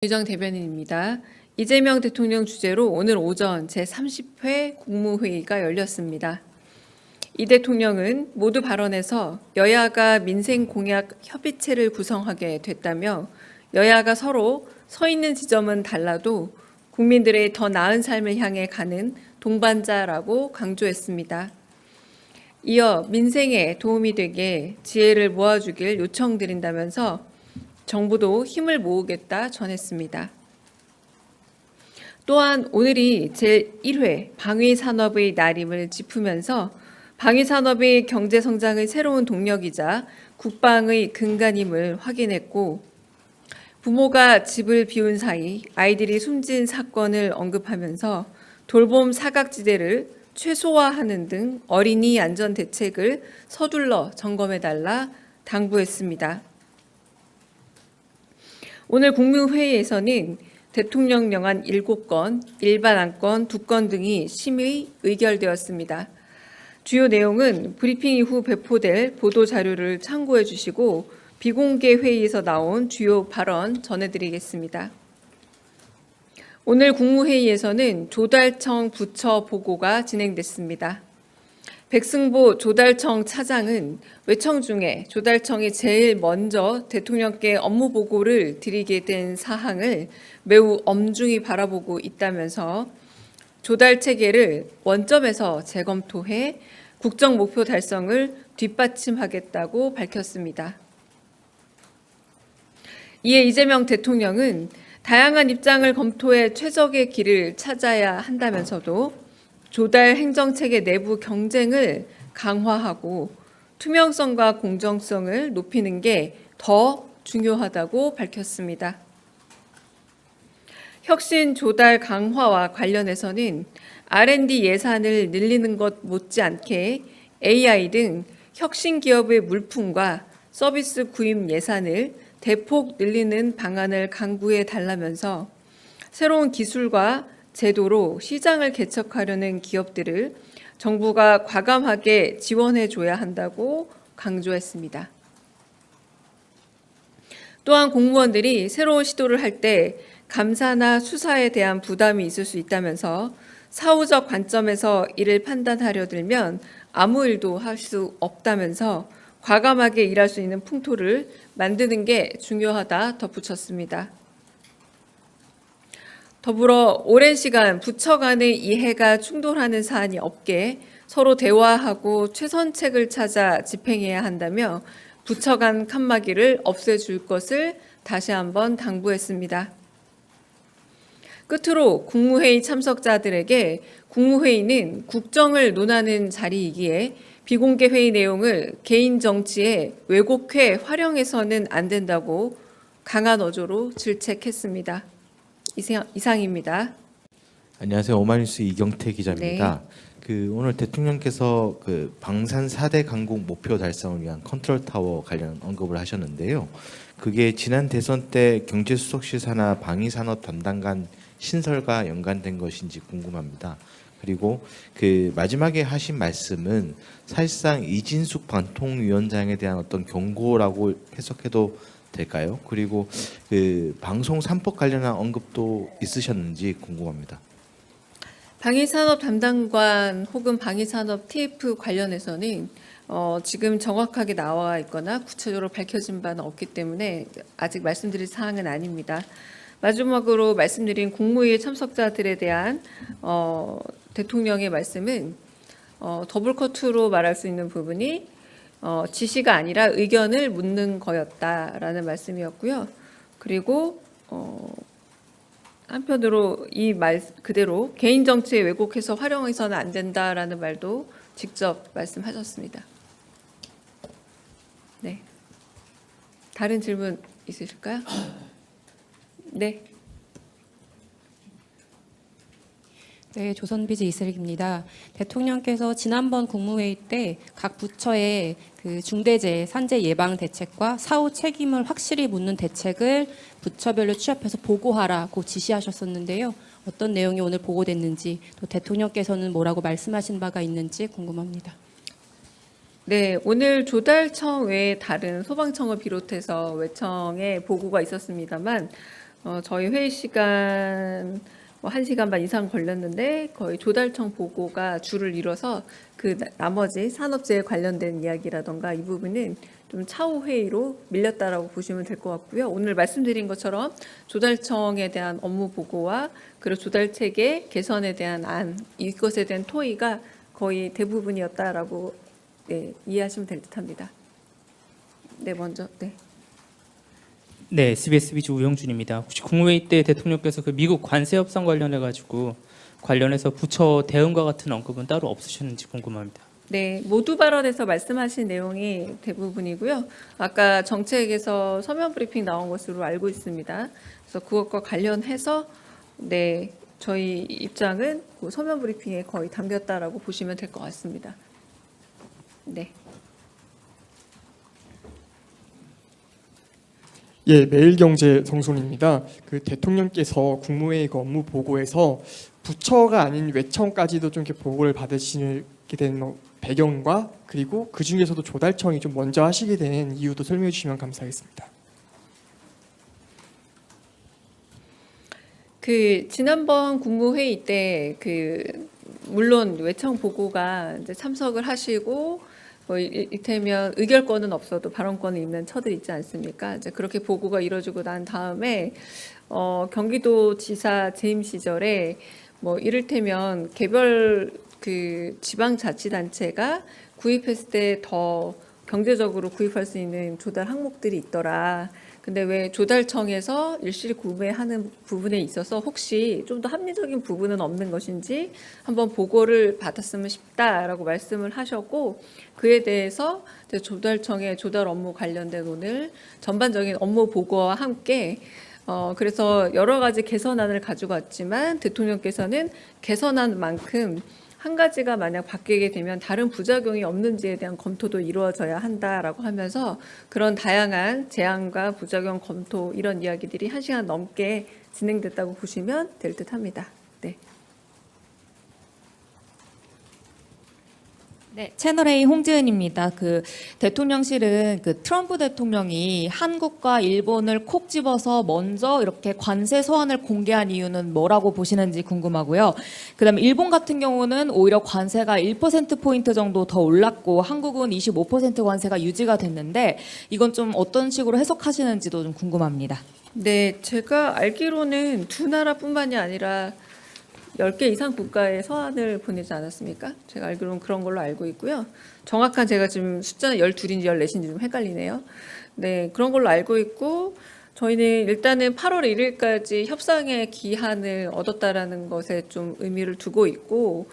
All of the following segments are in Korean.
유정 대변인입니다. 이재명 대통령 주재로 오늘 오전 제30회 국무회의가 열렸습니다. 이 대통령은 모두 발언에서 여야가 민생 공약 협의체를 구성하게 됐다며 여야가 서로 서 있는 지점은 달라도 국민들의 더 나은 삶을 향해 가는 동반자라고 강조했습니다. 이어 민생에 도움이 되게 지혜를 모아주길 요청드린다면서 정부도 힘을 모으겠다 전했습니다. 또한 오늘이 제1회 방위산업의 날임을 짚으면서 방위산업의 경제성장의 새로운 동력이자 국방의 근간임을 확인했고, 부모가 집을 비운 사이 아이들이 숨진 사건을 언급하면서 돌봄 사각지대를 최소화하는 등 어린이 안전 대책을 서둘러 점검해달라 당부했습니다. 오늘 국무회의에서는 대통령령안 7건, 일반 안건 2건 등이 심의 의결되었습니다. 주요 내용은 브리핑 이후 배포될 보도자료를 참고해 주시고 비공개 회의에서 나온 주요 발언 전해드리겠습니다. 오늘 국무회의에서는 조달청 부처 보고가 진행됐습니다. 백승보 조달청 차장은 외청 중에 조달청이 제일 먼저 대통령께 업무 보고를 드리게 된 사항을 매우 엄중히 바라보고 있다면서 조달 체계를 원점에서 재검토해 국정 목표 달성을 뒷받침하겠다고 밝혔습니다. 이에 이재명 대통령은 다양한 입장을 검토해 최적의 길을 찾아야 한다면서도 조달 행정체계 내부 경쟁을 강화하고 투명성과 공정성을 높이는 게 더 중요하다고 밝혔습니다. 혁신 조달 강화와 관련해서는 R&D 예산을 늘리는 것 못지않게 AI 등 혁신 기업의 물품과 서비스 구입 예산을 대폭 늘리는 방안을 강구해 달라면서 새로운 기술과 제도로 시장을 개척하려는 기업들을 정부가 과감하게 지원해 줘야 한다고 강조했습니다. 또한 공무원들이 새로운 시도를 할 때 감사나 수사에 대한 부담이 있을 수 있다면서 사후적 관점에서 이를 판단하려 들면 아무 일도 할 수 없다면서 과감하게 일할 수 있는 풍토를 만드는 게 중요하다 덧붙였습니다. 더불어 오랜 시간 부처 간의 이해가 충돌하는 사안이 없게 서로 대화하고 최선책을 찾아 집행해야 한다며 부처 간 칸막이를 없애줄 것을 다시 한번 당부했습니다. 끝으로 국무회의 참석자들에게 국무회의는 국정을 논하는 자리이기에 비공개 회의 내용을 개인 정치에 왜곡해 활용해서는 안 된다고 강한 어조로 질책했습니다. 이상입니다. 안녕하세요. 오마이뉴스 이경태 기자입니다. 오늘 대통령께서 방산 4대 강국 목표 달성을 위한 컨트롤 타워 관련 언급을 하셨는데요. 그게 지난 대선 때 경제수석실 산하 방위산업 담당관 신설과 연관된 것인지 궁금합니다. 그리고 마지막에 하신 말씀은 사실상 이진숙 방통위원장에 대한 어떤 경고라고 해석해도 될까요? 그리고 방송 3법 관련한 언급도 있으셨는지 궁금합니다. 방위산업 담당관 혹은 방위산업 TF 관련해서는 지금 정확하게 나와 있거나 구체적으로 밝혀진 바는 없기 때문에 아직 말씀드릴 사항은 아닙니다. 마지막으로 말씀드린 국무회의 참석자들에 대한 대통령의 말씀은 더블커트로 말할 수 있는 부분이 지시가 아니라 의견을 묻는 거였다라는 말씀이었고요. 그리고 한편으로 이 말 그대로 개인 정치에 왜곡해서 활용해서는 안 된다라는 말도 직접 말씀하셨습니다. 네. 다른 질문 있으실까요? 네. 네, 조선비즈 이슬기입니다. 대통령께서 지난번 국무회의 때 각 부처의 중대재해 산재 예방 대책과 사후 책임을 확실히 묻는 대책을 부처별로 취합해서 보고하라고 지시하셨었는데요. 어떤 내용이 오늘 보고됐는지, 또 대통령께서는 뭐라고 말씀하신 바가 있는지 궁금합니다. 네, 오늘 조달청 외에 다른 소방청을 비롯해서 외청에 보고가 있었습니다만 저희 회의 시간 뭐 1시간 반 이상 걸렸는데 거의 조달청 보고가 줄을 이뤄서 그 나머지 산업재해 관련된 이야기라던가 이 부분은 좀 차후 회의로 밀렸다라고 보시면 될 것 같고요. 오늘 말씀드린 것처럼 조달청에 대한 업무 보고와 그리고 조달 체계 개선에 대한 안, 이것에 대한 토의가 거의 대부분이었다라고 네, 이해하시면 될 듯합니다. 네, 먼저 네. 네, SBS 비즈 우영준입니다. 혹시 국무회의 때 대통령께서 그 미국 관세 협상 관련해 가지고 관련해서 부처 대응과 같은 언급은 따로 없으셨는지 궁금합니다. 네, 모두 발언에서 말씀하신 내용이 대부분이고요. 아까 정책에서 서면 브리핑 나온 것으로 알고 있습니다. 그래서 그것과 관련해서 네, 저희 입장은 그 서면 브리핑에 거의 담겼다라고 보시면 될 것 같습니다. 네. 예, 매일경제 정손입니다. 그 대통령께서 국무회의 그 업무 보고에서 부처가 아닌 외청까지도 좀 이렇게 보고를 받으시게 된 배경과 그리고 그 중에서도 조달청이 좀 먼저 하시게 된 이유도 설명해 주시면 감사하겠습니다. 그 지난번 국무회의 때 물론 외청 보고가 이제 참석을 하시고 뭐 이를테면 의결권은 없어도 발언권은 있는 처들 있지 않습니까? 이제 그렇게 보고가 이루어지고 난 다음에 경기도지사 재임 시절에 뭐 이를테면 개별 그 지방자치단체가 구입했을 때 더 경제적으로 구입할 수 있는 조달 항목들이 있더라. 근데 왜 조달청에서 일실 구매하는 부분에 있어서 혹시 좀 더 합리적인 부분은 없는 것인지 한번 보고를 받았으면 싶다라고 말씀을 하셨고 그에 대해서 조달청의 조달 업무 관련된 오늘 전반적인 업무 보고와 함께 그래서 여러 가지 개선안을 가지고 왔지만 대통령께서는 개선안만큼 한 가지가 만약 바뀌게 되면 다른 부작용이 없는지에 대한 검토도 이루어져야 한다라고 하면서 그런 다양한 제안과 부작용 검토 이런 이야기들이 1시간 넘게 진행됐다고 보시면 될 듯합니다. 네. 네, 채널A 홍지은입니다. 그 대통령실은 그 트럼프 대통령이 한국과 일본을 콕 집어서 먼저 이렇게 관세 서한을 공개한 이유는 뭐라고 보시는지 궁금하고요. 그다음에 일본 같은 경우는 오히려 관세가 1%포인트 정도 더 올랐고 한국은 25% 관세가 유지가 됐는데 이건 좀 어떤 식으로 해석하시는지도 좀 궁금합니다. 네, 제가 알기로는 두 나라뿐만이 아니라 10개 이상 국가에 서한을 보내지 않았습니까? 제가 알기로는 그런 걸로 알고 있고요. 정확한 제가 지금 숫자는 12인지 14인지 좀 헷갈리네요. 네, 그런 걸로 알고 있고 저희는 일단은 8월 1일까지 협상의 기한을 얻었다라는 것에 좀 의미를 두고 있고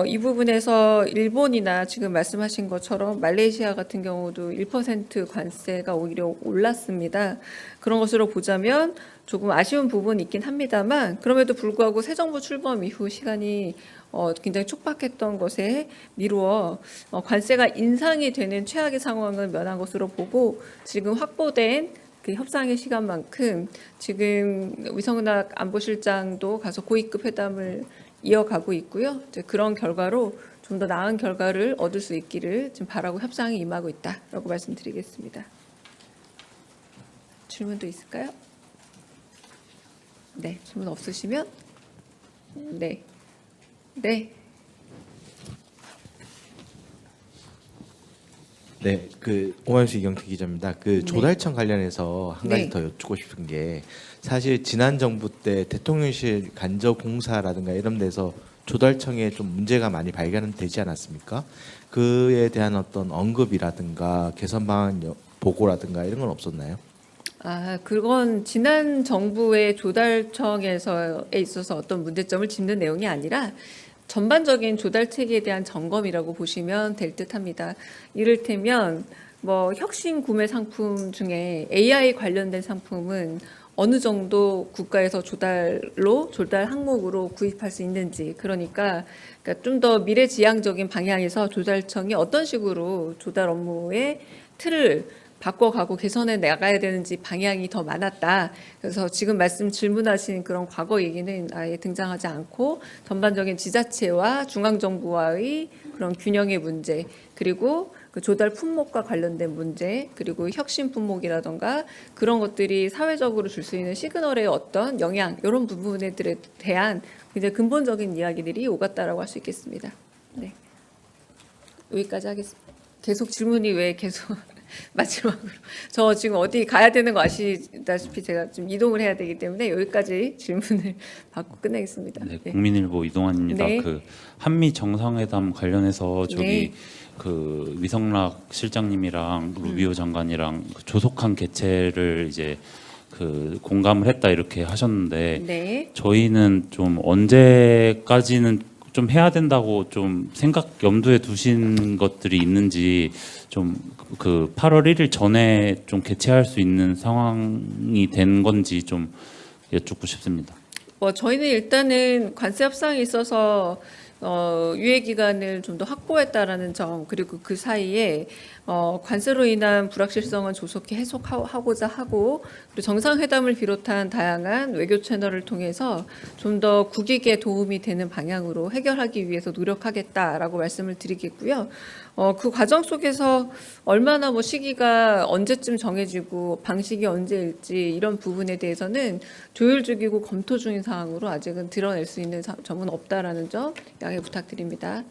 이 부분에서 일본이나 지금 말씀하신 것처럼 말레이시아 같은 경우도 1% 관세가 오히려 올랐습니다. 그런 것으로 보자면 조금 아쉬운 부분이 있긴 합니다만 그럼에도 불구하고 새 정부 출범 이후 시간이 굉장히 촉박했던 것에 미루어 관세가 인상이 되는 최악의 상황을 면한 것으로 보고 지금 확보된 그 협상의 시간만큼 지금 위성락 안보실장도 가서 고위급 회담을 이어가고 있고요. 이제 그런 결과로 좀 더 나은 결과를 얻을 수 있기를 지금 바라고 협상에 임하고 있다라고 말씀드리겠습니다. 질문도 있을까요? 네, 질문 없으시면 네, 네. 네, 그 오마이뉴스 이경태 기자입니다. 그 조달청 관련해서 한 가지 네. 더 여쭙고 싶은 게 사실 지난 정부 때 대통령실 간접 공사라든가 이런 데서 조달청에 좀 문제가 많이 발견되지 않았습니까? 그에 대한 어떤 언급이라든가 개선 방안 보고라든가 이런 건 없었나요? 그건 지난 정부의 조달청에서에 있어서 어떤 문제점을 짚는 내용이 아니라 전반적인 조달 체계에 대한 점검이라고 보시면 될 듯합니다. 이를테면 뭐 혁신 구매 상품 중에 AI 관련된 상품은 어느 정도 국가에서 조달 항목으로 구입할 수 있는지 그러니까 좀 더 미래지향적인 방향에서 조달청이 어떤 식으로 조달 업무의 틀을 바꿔가고 개선해 나가야 되는지 방향이 더 많았다. 그래서 지금 질문하신 그런 과거 얘기는 아예 등장하지 않고 전반적인 지자체와 중앙정부와의 그런 균형의 문제 그리고 그 조달 품목과 관련된 문제, 그리고 혁신 품목이라던가 그런 것들이 사회적으로 줄 수 있는 시그널의 어떤 영향, 이런 부분들에 대한 굉장히 근본적인 이야기들이 오갔다라고 할 수 있겠습니다. 네. 여기까지 하겠습니다. 계속 질문이 왜 계속 마지막으로 저 지금 어디 가야 되는 거 아시다시피 제가 좀 이동을 해야 되기 때문에 여기까지 질문을 받고 끝내겠습니다. 네, 네. 국민일보 이동환입니다. 네. 그 한미 정상회담 관련해서 저기 네. 그 위성락 실장님이랑 루비오 장관이랑 그 조속한 개최를 이제 그 공감을 했다 이렇게 하셨는데 네. 저희는 좀 언제까지는 좀 해야 된다고 좀 생각 염두에 두신 것들이 있는지 좀 그 8월 1일 전에 좀 개최할 수 있는 상황이 된 건지 좀 여쭙고 싶습니다. 뭐 저희는 일단은 관세 협상에 있어서 유예 기간을 좀 더 확보했다라는 점, 그리고 그 사이에 관세로 인한 불확실성은 조속히 해소하고자 하고, 그리고 정상회담을 비롯한 다양한 외교 채널을 통해서 좀 더 국익에 도움이 되는 방향으로 해결하기 위해서 노력하겠다라고 말씀을 드리겠고요. 그 과정 속에서 얼마나 뭐 시기가 언제쯤 정해지고 방식이 언제일지 이런 부분에 대해서는 조율 중이고 검토 중인 사항으로 아직은 드러낼 수 있는 점은 없다라는 점 양해 부탁드립니다.